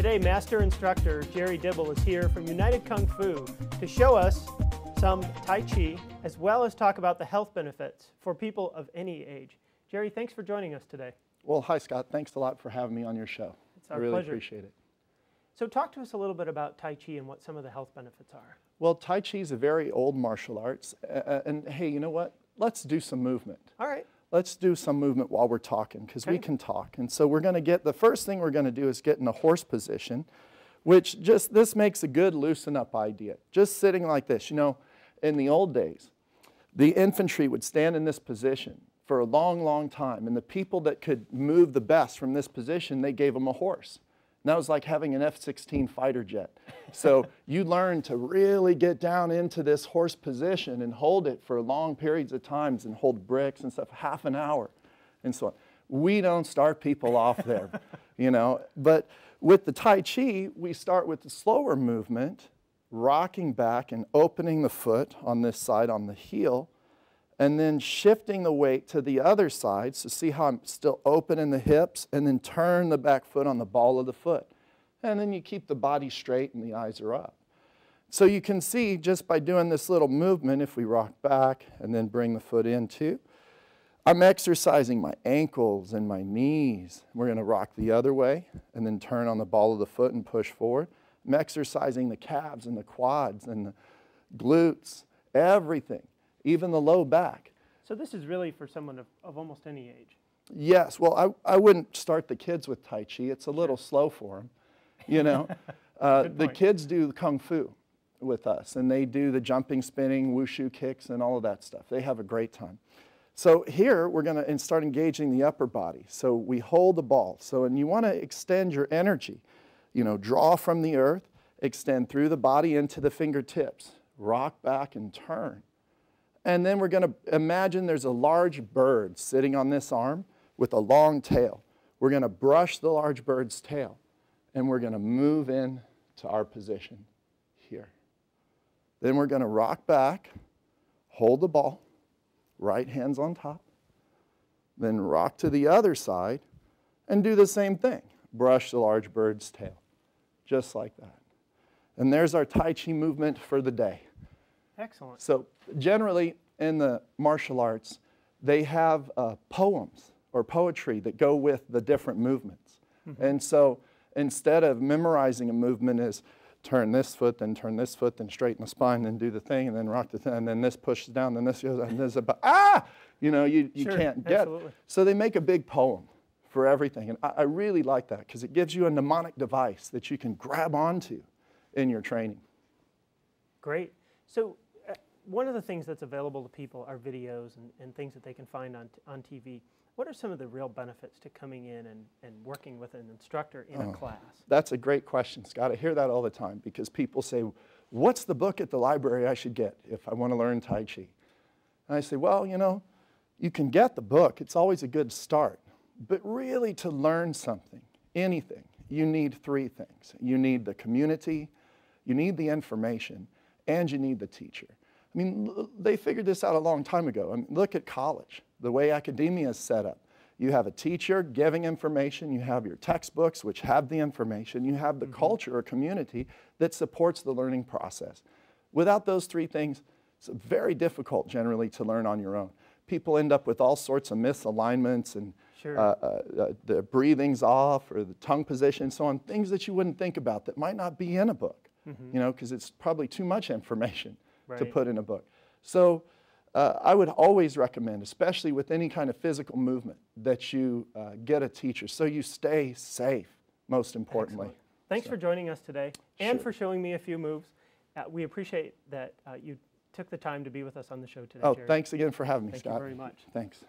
Today, Master Instructor Jerry Dibble is here from United Kung Fu to show us some Tai Chi, as well as talk about the health benefits for people of any age. Jerry, thanks for joining us today. Well, hi, Scott. Thanks a lot for having me on your show. It's our pleasure. I really pleasure. appreciate it. So talk to us a little bit about Tai Chi and what some of the health benefits are. Well, Tai Chi is a very old martial arts. And hey, you know what? Let's do some movement. All right. Let's do some movement while we're talking, because we can talk. And so we're going to get, the first thing we're going to do is get in a horse position, which this makes a good loosen up idea. Just sitting like this. You know, in the old days, the infantry would stand in this position for a long, long time. And the people that could move the best from this position, they gave them a horse. And that was like having an F-16 fighter jet. So you learn to really get down into this horse position and hold it for long periods of times and hold bricks and stuff, half an hour and so on. We don't start people off there, you know. But with the Tai Chi, we start with the slower movement, rocking back and opening the foot on this side on the heel, and then shifting the weight to the other side. So see how I'm still open in the hips, and then turn the back foot on the ball of the foot. And then you keep the body straight and the eyes are up. So you can see just by doing this little movement, if we rock back and then bring the foot in too, I'm exercising my ankles and my knees. We're going to rock the other way and then turn on the ball of the foot and push forward. I'm exercising the calves and the quads and the glutes, everything. Even the low back. So this is really for someone of almost any age. Yes. Well, I wouldn't start the kids with Tai Chi. It's a little slow for them, you know. The kids do Kung Fu with us, and they do the jumping, spinning, wushu kicks, and all of that stuff. They have a great time. So here, we're going to start engaging the upper body. So we hold the ball. So, and you want to extend your energy. You know, draw from the earth, extend through the body into the fingertips. Rock back and turn. And then we're going to imagine there's a large bird sitting on this arm with a long tail. We're going to brush the large bird's tail, and we're going to move in to our position here. Then we're going to rock back, hold the ball, right hand's on top, then rock to the other side, and do the same thing. Brush the large bird's tail, just like that. And there's our Tai Chi movement for the day. Excellent. So generally in the martial arts, they have poems or poetry that go with the different movements. Mm-hmm. And so instead of memorizing a movement is turn this foot, then straighten the spine, then do the thing, and then rock the thing, and then this pushes down, then this goes, and this about, you know, you sure, can't get absolutely. it. So they make a big poem for everything. And I really like that because it gives you a mnemonic device that you can grab onto in your training. Great. So one of the things that's available to people are videos and things that they can find on TV. What are some of the real benefits to coming in and working with an instructor in a class? That's a great question, Scott. I hear that all the time because people say, what's the book at the library I should get if I want to learn Tai Chi? And I say, well, you know, you can get the book. It's always a good start. But really to learn something, anything, you need three things. You need the community, you need the information, and you need the teacher. I mean, they figured this out a long time ago. I mean, look at college, the way academia is set up. You have a teacher giving information, you have your textbooks which have the information, you have the culture or community that supports the learning process. Without those three things, it's very difficult generally to learn on your own. People end up with all sorts of misalignments and the breathing's off or the tongue position and so on, things that you wouldn't think about that might not be in a book, you know, because it's probably too much information to put in a book. So I would always recommend, especially with any kind of physical movement, that you get a teacher so you stay safe, most importantly. Excellent. Thanks for joining us today and for showing me a few moves. We appreciate that you took the time to be with us on the show today, Oh, Jerry. thanks again for having me, Scott. Thank you very much. Thanks.